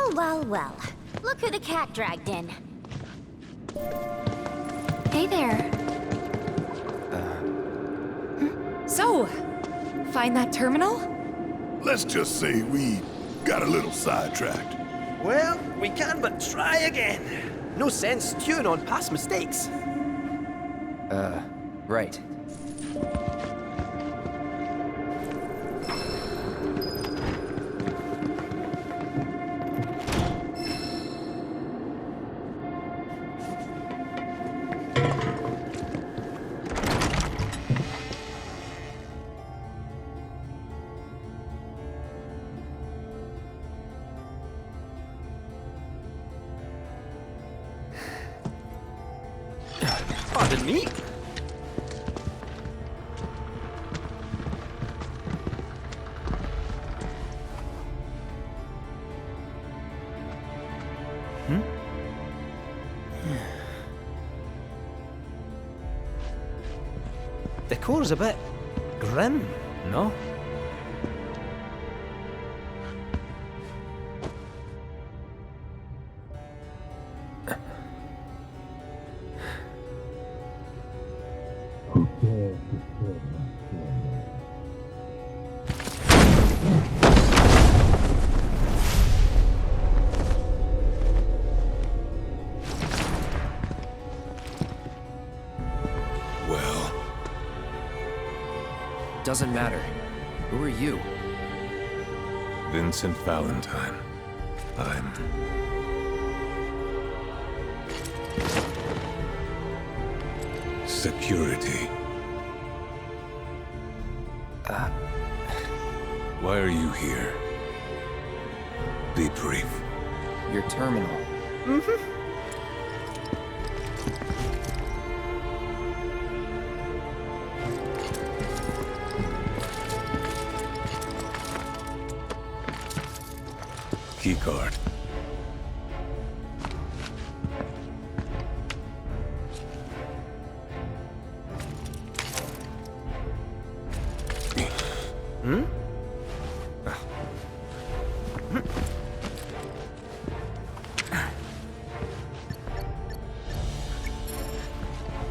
Well, well, well. Look who the cat dragged in. Hey there. So, find that terminal? Let's just say we got a little sidetracked. Well, we can but try again. No sense stewing on past mistakes. Right. Pardon me? Decor's a bit grim, no? Well, Doesn't matter. Who are you? Vincent Valentine. I'm... security. Why are you here? Be brief. Your terminal. Keycard.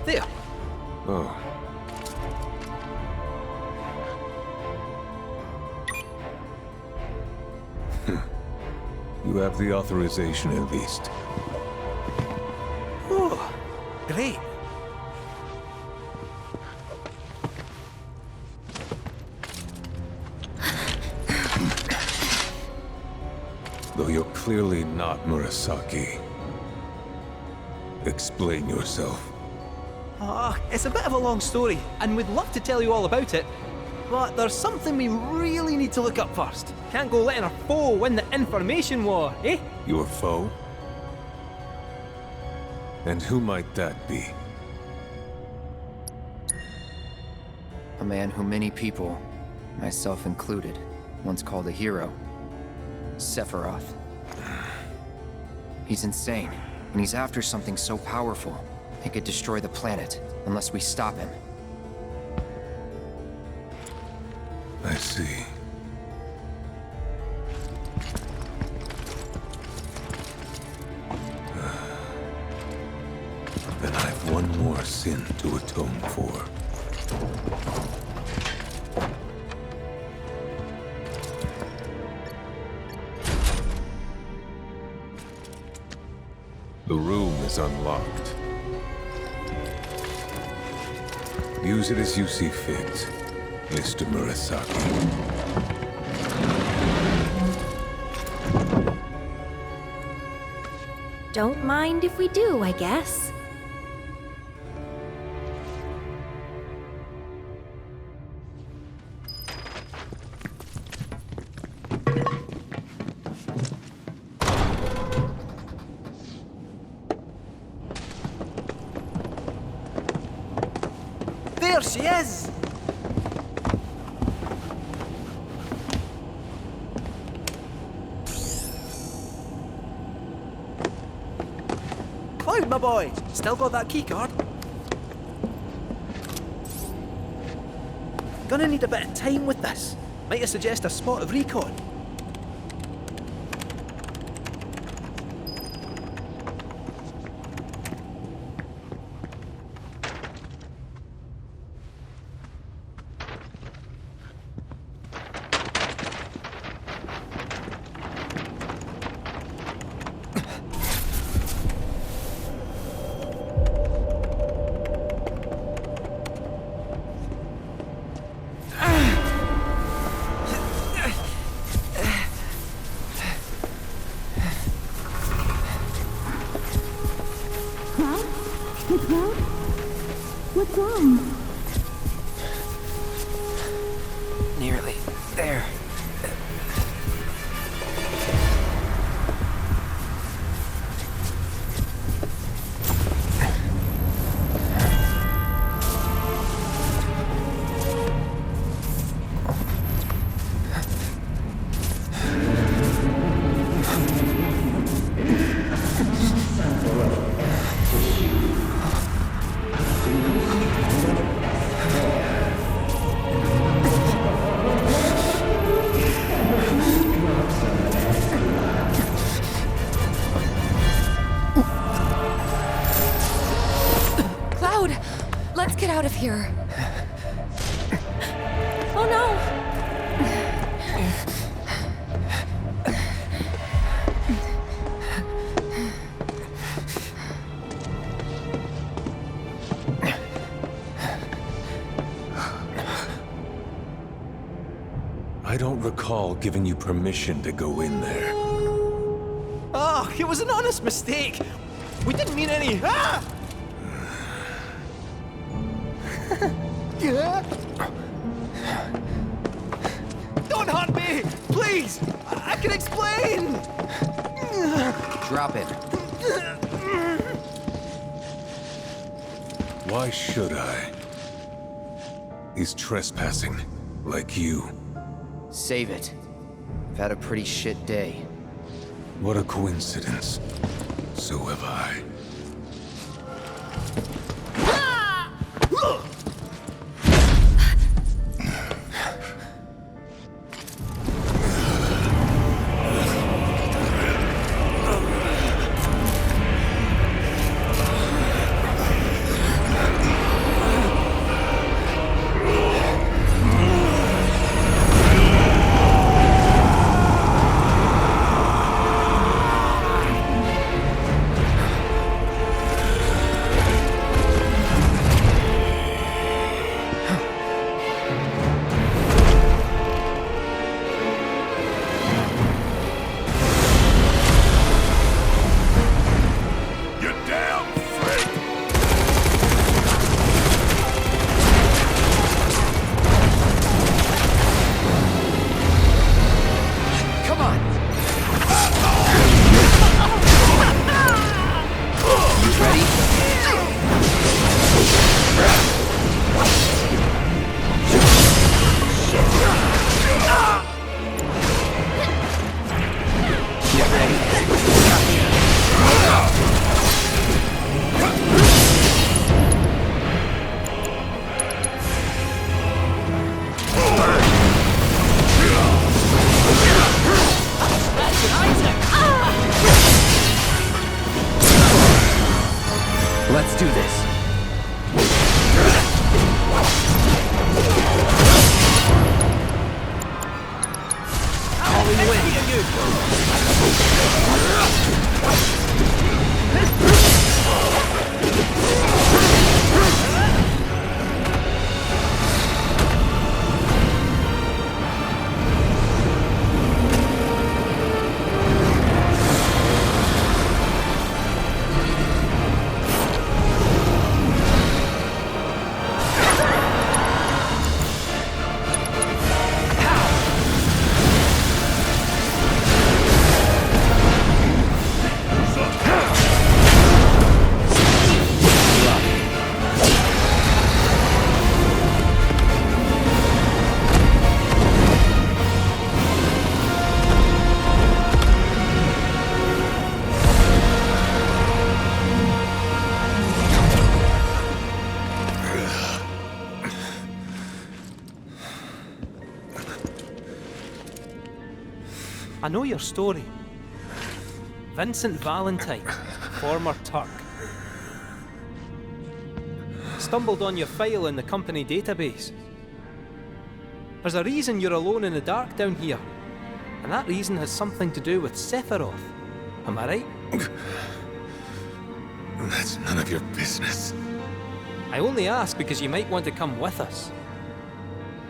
There. Oh. You have the authorization at least. Oh, great. Though you're clearly not Murasaki. Explain yourself. It's a bit of a long story, and we'd love to tell you all about it. But there's something we really need to look up first. Can't go letting our foe win the information war, eh? Your foe? And who might that be? A man who many people, myself included, once called a hero. Sephiroth. He's insane, and he's after something so powerful, it could destroy the planet, unless we stop him. I see. Then I've one more sin to atone for. The room is unlocked. Use it as you see fit, Mr. Murasaki. Don't mind if we do, I guess. There she is! Cloud, my boy! Still got that keycard? Gonna need a bit of time with this. Might I suggest a spot of recon? I don't recall giving you permission to go in there. Oh, it was an honest mistake. We didn't mean any. Ah! Don't hurt me, please. I can explain. Drop it. Why should I? He's trespassing, like you. Save it. I've had a pretty shit day. What a coincidence. So have I. Let's do this. I know your story. Vincent Valentine, former Turk. Stumbled on your file in the company database. There's a reason you're alone in the dark down here, and that reason has something to do with Sephiroth. Am I right? That's none of your business. I only ask because you might want to come with us.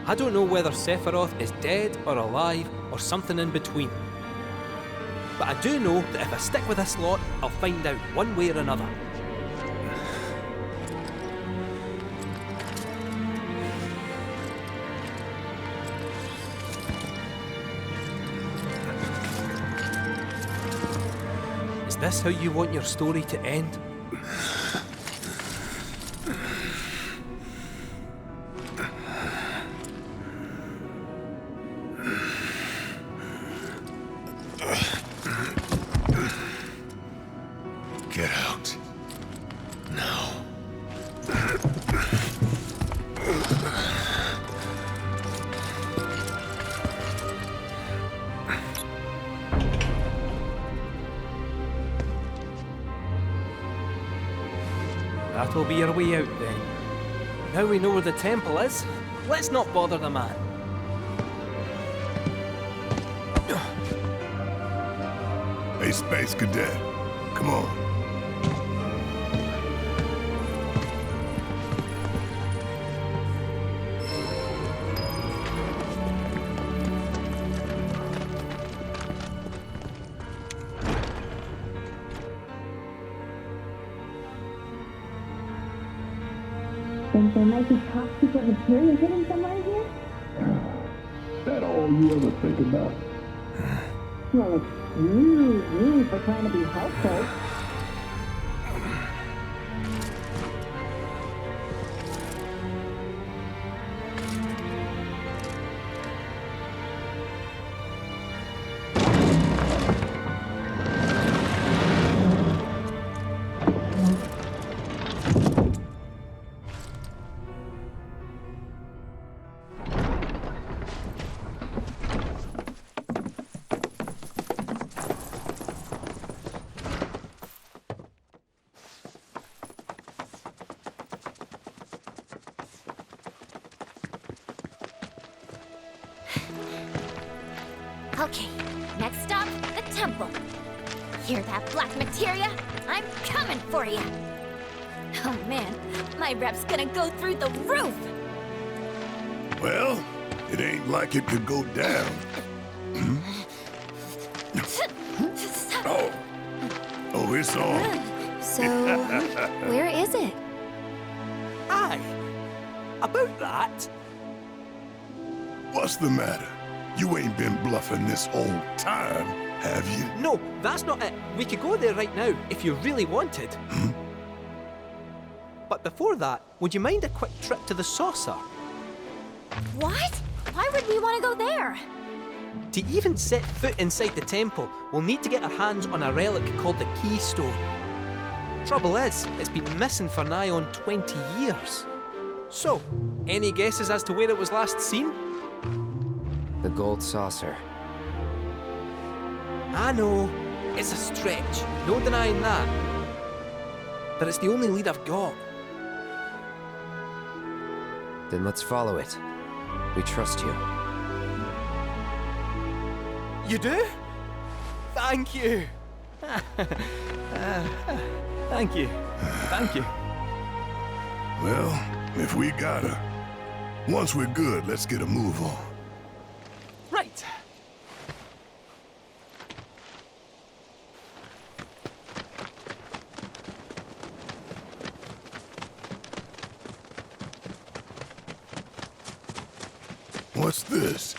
I don't know whether Sephiroth is dead or alive or something in between. But I do know that if I stick with this lot, I'll find out one way or another. Is this how you want your story to end? Get out. Now. That'll be our way out then. Now we know where the temple is, let's not bother the man. Hey, Space Cadet. Come on. think there might be top secret material hidden somewhere here? That all you ever think about? Well, excuse me for trying to be helpful. Okay, next stop, the temple. Hear that, black materia? I'm coming for you. Oh man, my rep's gonna go through the roof. Well, it ain't like it could go down. Oh, it's on. So, where is it? Aye. About that. What's the matter? You ain't been bluffing this whole time, have you? No, that's not it. We could go there right now if you really wanted. But before that, would you mind a quick trip to the saucer? What? Why would we want to go there? To even set foot inside the temple, we'll need to get our hands on a relic called the Keystone. Trouble is, it's been missing for nigh on 20 years. So, any guesses as to where it was last seen? The gold saucer. I know, it's a stretch, no denying that. But it's the only lead I've got. Then let's follow it. We trust you. You do? Thank you. Thank you. Thank you. Well, if we gotta. Once we're good, let's get a move on. Right. What's this?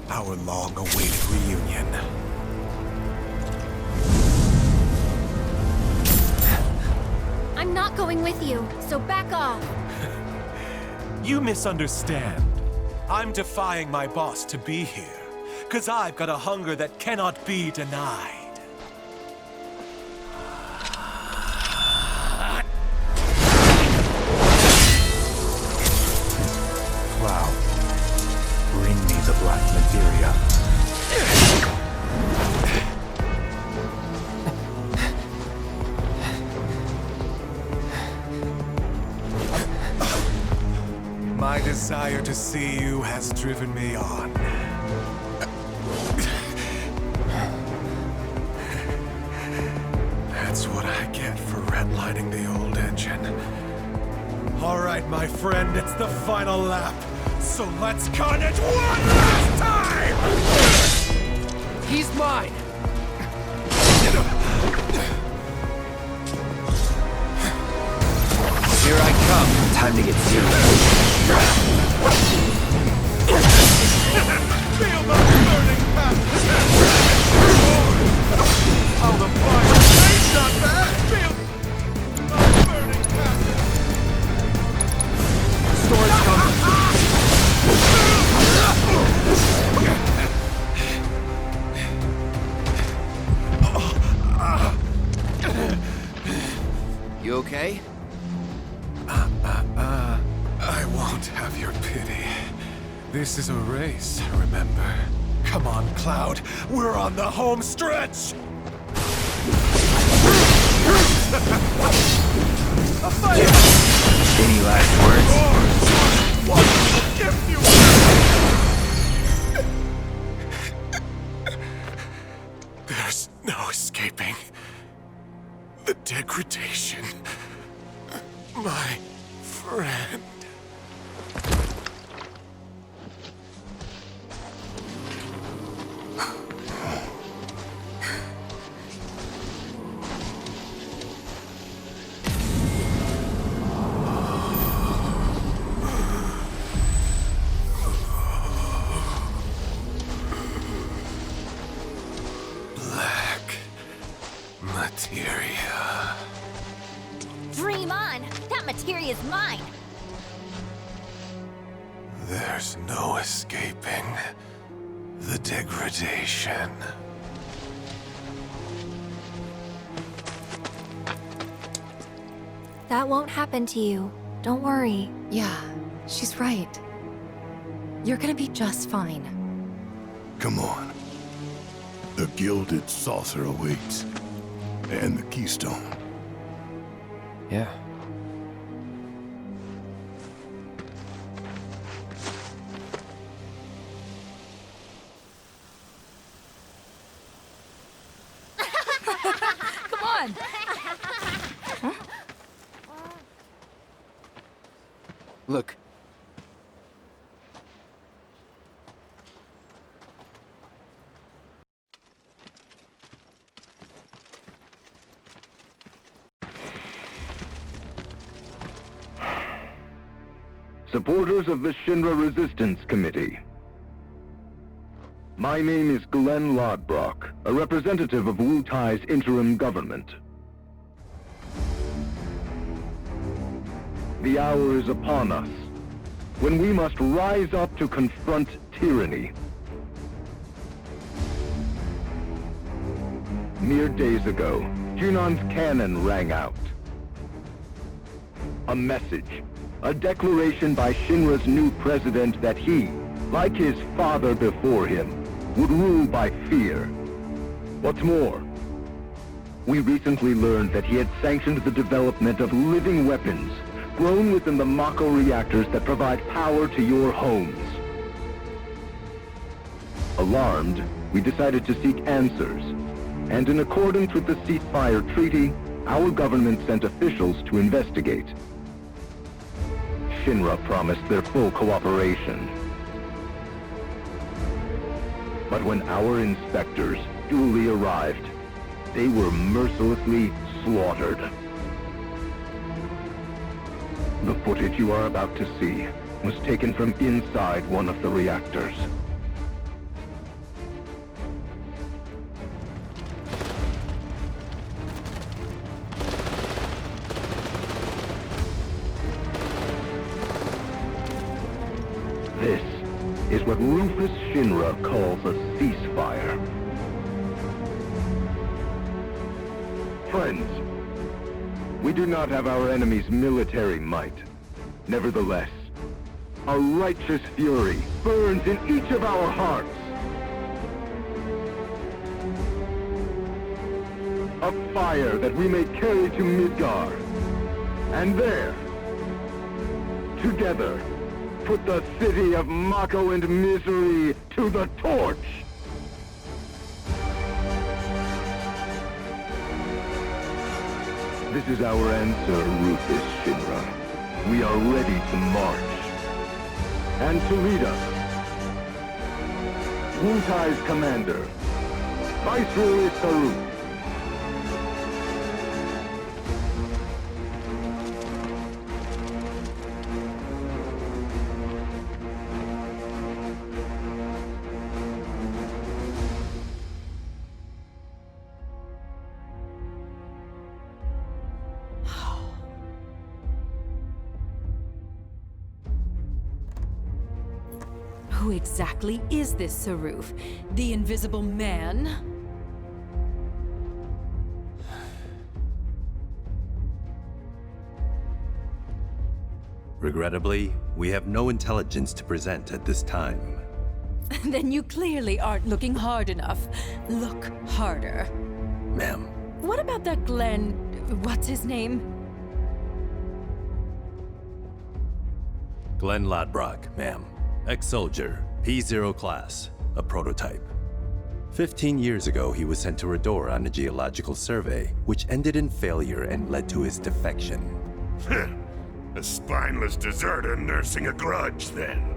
Our long-awaited reunion. I'm not going with you, so back off. You misunderstand. I'm defying my boss to be here, 'cause I've got a hunger that cannot be denied. Cloud, bring me the black materia. My desire to see you has driven me on. That's what I get for redlining the old engine. All right, my friend, it's the final lap. So let's carnage one last time! He's mine! Here I come. Time to get serious. Feel the burning passion! How the fire tastes not bad! Feel the burning passion! Storage coming. You okay? I won't have your pity. This is a race, remember? Come on, Cloud. We're on the home stretch! Any last words? What will give you? There's no escaping the degradation. My friend. Black materia. Dream on! That materia's mine! There's no escaping the degradation. That won't happen to you. Don't worry. Yeah, she's right. You're gonna be just fine. Come on. The gilded saucer awaits. And the keystone. Yeah. Come on! Look. Supporters of the Shinra Resistance Committee. My name is Glenn Lodbrok, a representative of Wu Tai's interim government. The hour is upon us, when we must rise up to confront tyranny. Mere days ago, Junon's cannon rang out. A message, a declaration by Shinra's new president that he, like his father before him, would rule by fear. What's more, we recently learned that he had sanctioned the development of living weapons grown within the Mako reactors that provide power to your homes. Alarmed, we decided to seek answers, and in accordance with the ceasefire treaty, our government sent officials to investigate. Shinra promised their full cooperation. But when our inspectors duly arrived, they were mercilessly slaughtered. The footage you are about to see was taken from inside one of the reactors. This is what Rufus Shinra calls a ceasefire. Friends, we do not have our enemy's military might. Nevertheless, a righteous fury burns in each of our hearts. A fire that we may carry to Midgar. And there, together, put the city of Mako and misery to the torch! This is our answer, Rufus Shinra. We are ready to march. And to lead us, Wu Tai's commander, Viceroy Saru. Who exactly is this Saruf? The Invisible Man? Regrettably, we have no intelligence to present at this time. Then you clearly aren't looking hard enough. Look harder. Ma'am. What about that Glenn... what's his name? Glenn Lodbrok, ma'am. Ex-soldier, P0 class, a prototype. 15 years ago, he was sent to Rador on a geological survey, which ended in failure and led to his defection. A spineless deserter nursing a grudge, then.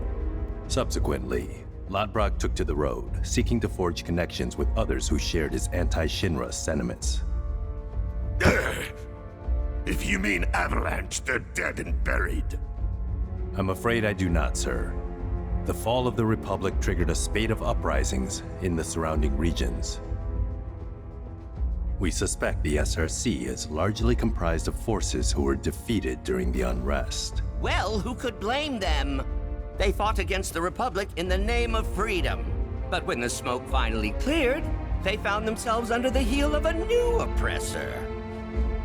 Subsequently, Lodbrok took to the road, seeking to forge connections with others who shared his anti-Shinra sentiments. If you mean Avalanche, they're dead and buried. I'm afraid I do not, sir. The fall of the Republic triggered a spate of uprisings in the surrounding regions. We suspect the SRC is largely comprised of forces who were defeated during the unrest. Well, who could blame them? They fought against the Republic in the name of freedom. But when the smoke finally cleared, they found themselves under the heel of a new oppressor.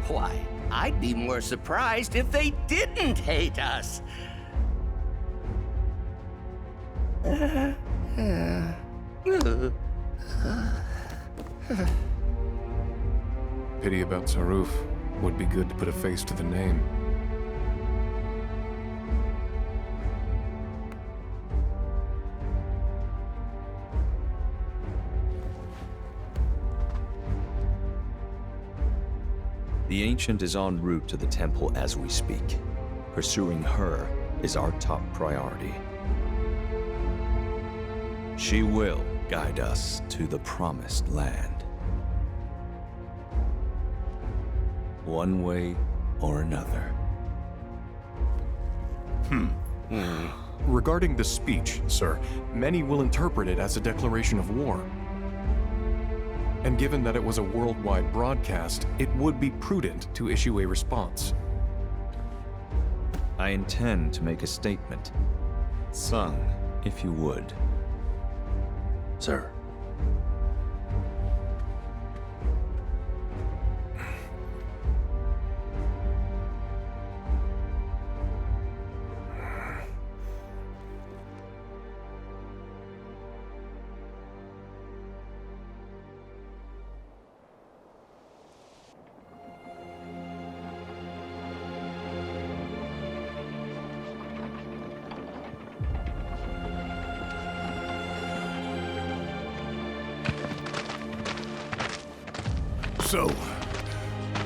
Why, I'd be more surprised if they didn't hate us. Pity about Saruf. Would be good to put a face to the name. The Ancient is en route to the temple as we speak. Pursuing her is our top priority. She will guide us to the Promised Land. One way or another. Regarding the speech, sir, many will interpret it as a declaration of war. And given that it was a worldwide broadcast, it would be prudent to issue a response. I intend to make a statement. Sung, if you would. Sir. So,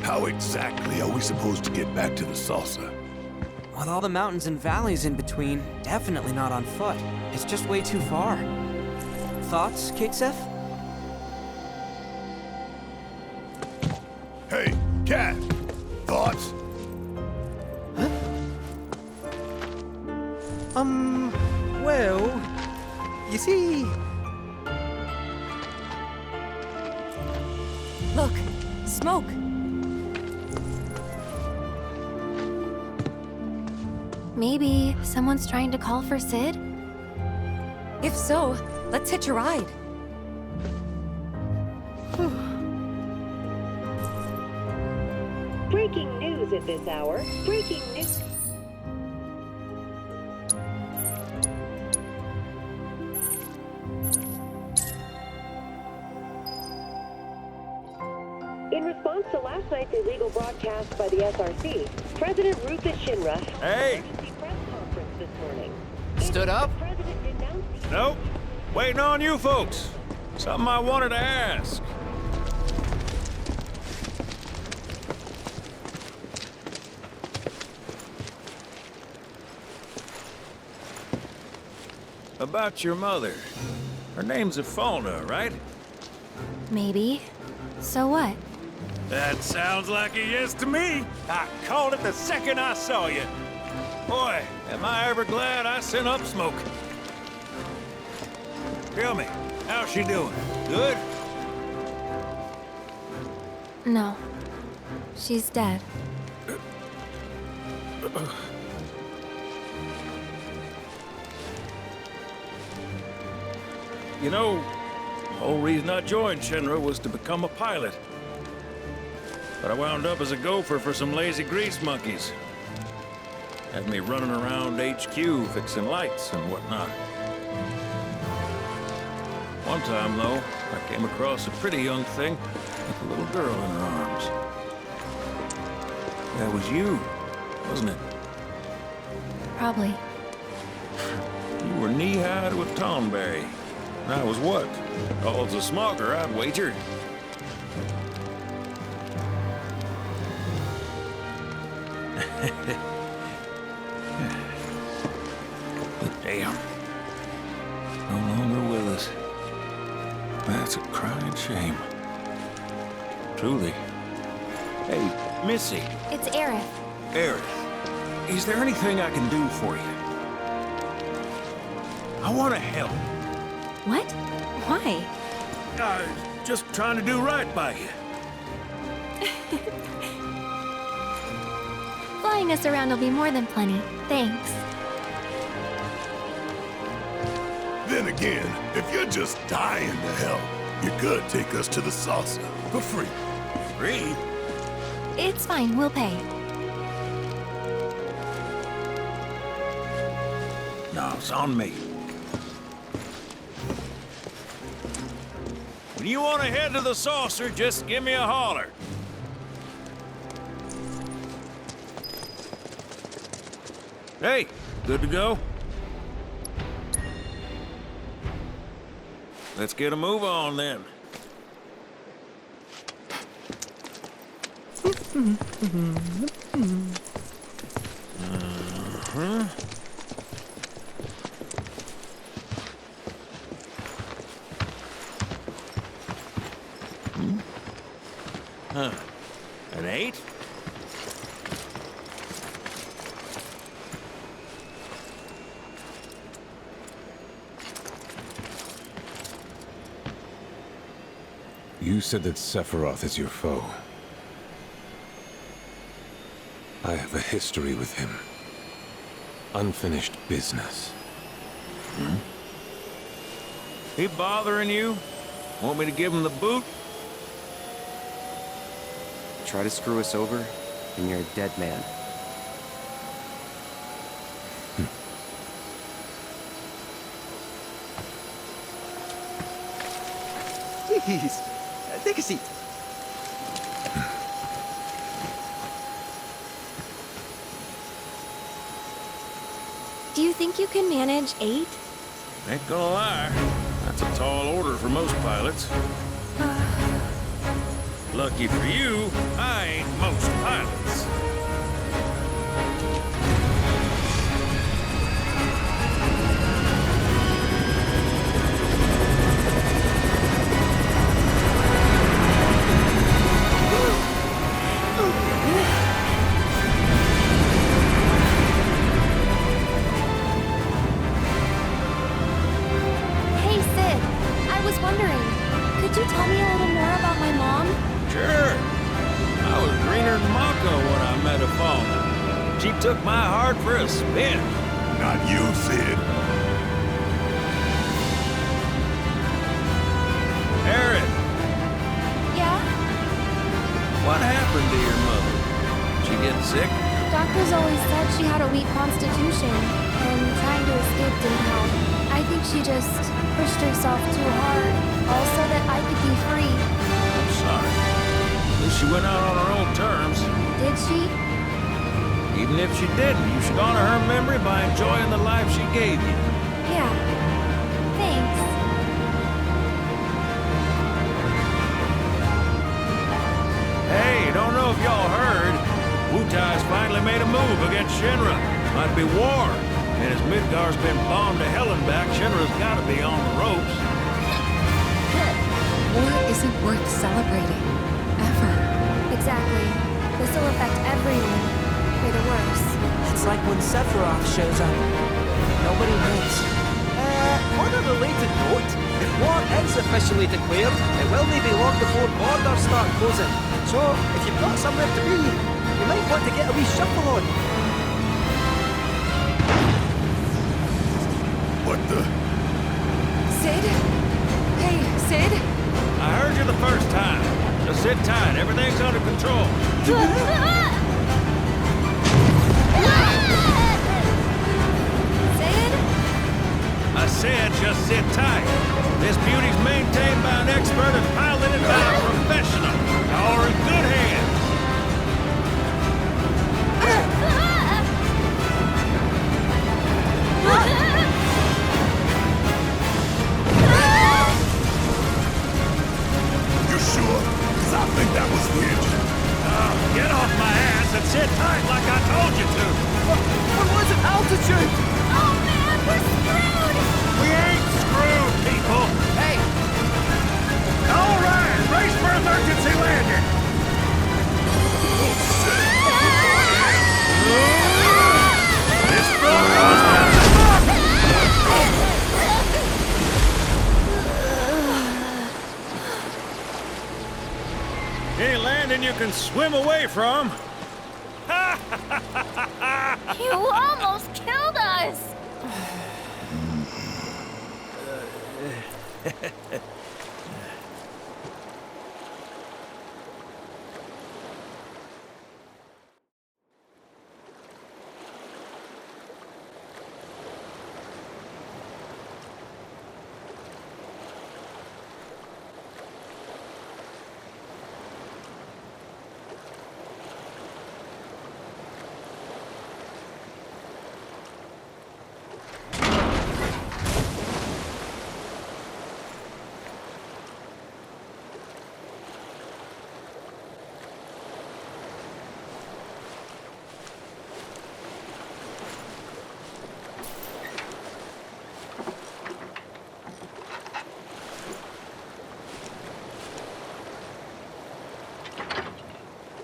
how exactly are we supposed to get back to the saucer? With all the mountains and valleys in between, definitely not on foot. It's just way too far. Thoughts, Kate-Sif? Hey, Cat! Thoughts? Well, you see... Look, smoke. Maybe someone's trying to call for Sid? If so, let's hitch a ride. Breaking news at this hour. Breaking news. In response to last night's illegal broadcast by the SRC, President Rufus Shinra Hey! emergency press conference this morning. Stood up? The president denounced Nope. Waiting on you folks. Something I wanted to ask. About your mother. Her name's Afalna, right? Maybe. So what? That sounds like a yes to me. I called it the second I saw you. Boy, am I ever glad I sent up smoke. Tell me, how's she doing? Good? No. She's dead. You know, the whole reason I joined Shinra was to become a pilot. But I wound up as a gopher for some lazy grease monkeys. Had me running around HQ fixing lights and whatnot. One time, though, I came across a pretty young thing with a little girl in her arms. That was you, wasn't it? Probably. You were knee-high to a tonberry. And I was what? Called a smogger, I'd wager. But damn. No longer with us. That's a crying shame. Truly. Hey, Missy. It's Aerith. Aerith, is there anything I can do for you? I want to help. What? Why? Just trying to do right by you. Flying us around will be more than plenty. Thanks. Then again, if you're just dying to help, you could take us to the saucer for free. Free? It's fine, we'll pay. No, it's on me. When you want to head to the saucer, just give me a holler. Hey, good to go? Let's get a move on then. Huh. An 8? You said that Sephiroth is your foe. I have a history with him. Unfinished business. He bothering you? Want me to give him the boot? Try to screw us over, and you're a dead man. Please, take a seat. Do you think you can manage 8? Ain't gonna lie, that's a tall order for most pilots. Lucky for you, I ain't most pilots. Hey, Sid. I was wondering, could you tell me a little more about my mom? Sure. I was greener than Mako when I met her father. She took my heart for a spin. Not you, Sid. Erin, Yeah? what happened to your mother? She get sick? Doctors always said she had a weak constitution, and trying to escape didn't help. I think she just pushed herself too hard, all so that I could be free. I'm sorry. At least she went out on her own terms. Did she? Even if she didn't, you should honor her memory by enjoying the life she gave you. Yeah. Thanks. Hey, don't know if y'all heard. Wutai's finally made a move against Shinra. Might be war. And as Midgar's been bombed to hell and back, Shinra's gotta be on the ropes. War isn't worth celebrating. Ever. Exactly. This will affect everyone. For the worse. It's like when Sephiroth shows up. Nobody wins. On a related note, if war is officially declared, it will be long before borders start closing. So, if you've got somewhere to be, you might want to get a wee shuffle on. What the? Sid? Hey, Sid? I heard you the first time. Just sit tight. Everything's under control. Sid? I said just sit tight. This beauty's maintained by an expert and piloted by a professional. Y'all are in good hands. You sure? Because I think that was the engine. Get off my ass and sit tight like I told you to. What was it? Altitude? Oh man, we're screwed! We ain't screwed, people. Hey! All right, brace for emergency landing. This Any landing you can swim away from. You almost killed us!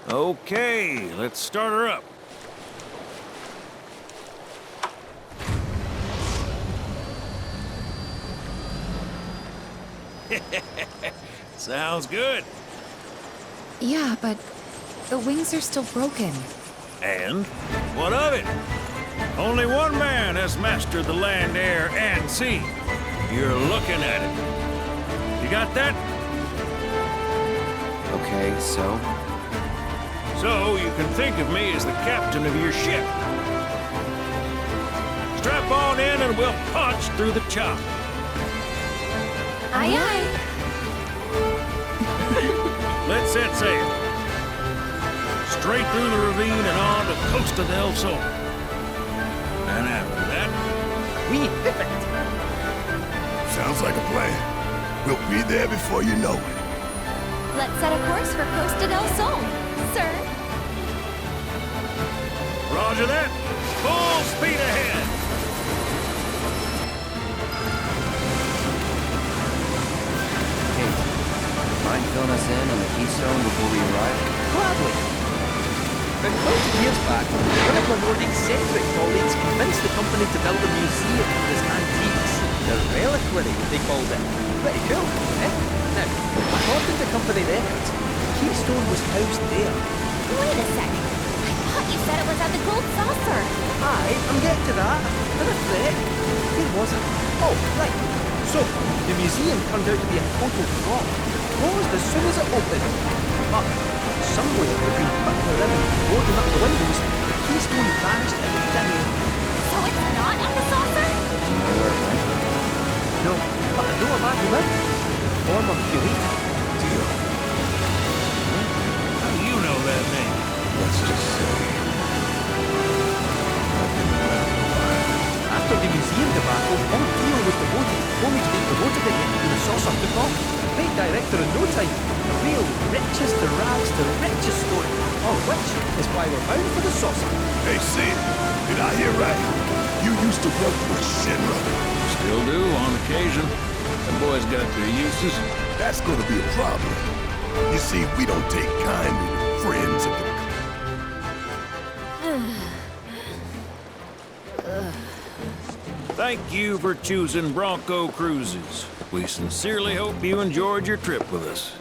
Okay, let's start her up. Sounds good. Yeah, but the wings are still broken. And what of it? Only one man has mastered the land, air, and sea. You're looking at it. You got that? Okay, so? So you can think of me as the captain of your ship. Strap on in and we'll punch through the chop. Aye, aye. Let's set sail. Straight through the ravine and on to Costa del Sol. And after that, we pivot. Sounds like a plan. We'll be there before you know it. Let's set a course for Costa del Sol, sir. Roger that. Full speed ahead. Hey, mind filling us in on the Keystone before we arrive? Gladly. About 20 years back, one of my more eccentric colleagues convinced the company to build a museum of his antiques. The reliquary, they called it. Pretty cool, eh? Now, according to company records, Keystone was housed there. Wait a sec. I thought you said it was at the Gold Saucer. Aye, I'm getting to that. But a threat. Where was it? Oh, right. So, the museum turned out to be a total flop. Closed as soon as it opened. But, somewhere between cutting the ribbon and boarding up the windows, the Keystone vanished into thin air. So it's not at the saucer? No, but I know a man who is. Former curator. Deal. How do you know that name? Let's just say I've been around a while. After the museum debacle, Bob Theo was demoted, only to be promoted again when the saucer took off. Great director in no time. A real richest to rags to riches story. All of which is why we're bound for the saucer. Hey, Sid, did I hear right? You used to work with Shinra. Still do, on occasion. The boys got their uses. That's gonna be a problem. You see, we don't take kindly to friends of the... Thank you for choosing Bronco Cruises. We sincerely hope you enjoyed your trip with us.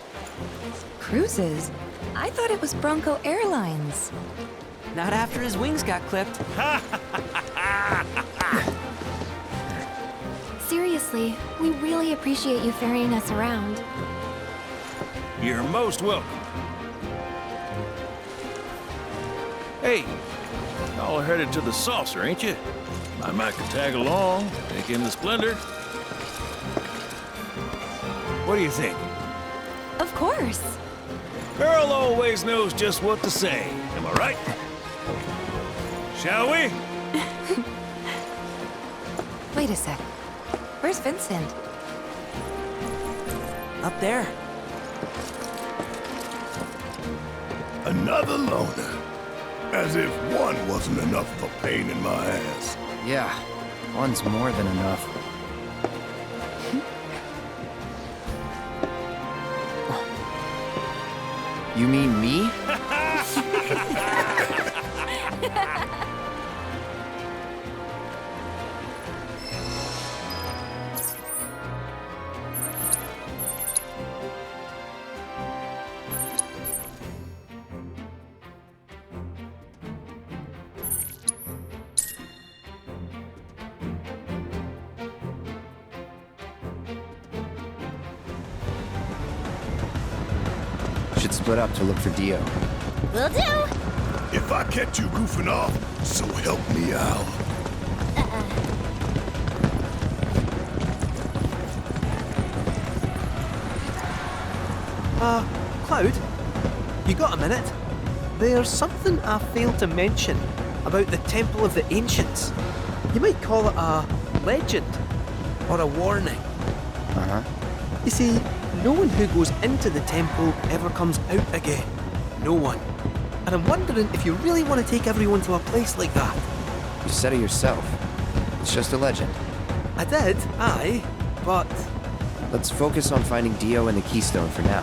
Cruises? I thought it was Bronco Airlines. Not after his wings got clipped. Seriously, we really appreciate you ferrying us around. You're most welcome. Hey, y'all are headed to the saucer, ain't you? I might could tag along, take in the splendor. What do you think? Of course. Girl always knows just what to say. Am I right? Shall we? Wait a sec. Where's Vincent? Up there. Another loner. As if one wasn't enough of a pain in my ass. Yeah, one's more than enough. You mean me? Should split up to look for Dio. Will do. If I catch you goofing off, so help me out. Cloud? You got a minute? There's something I failed to mention about the Temple of the Ancients. You might call it a legend or a warning. Uh-huh. You see, no one who goes into the temple ever comes out again. No one. And I'm wondering if you really want to take everyone to a place like that. You said it yourself. It's just a legend. I did, aye, but... Let's focus on finding Dio and the Keystone for now.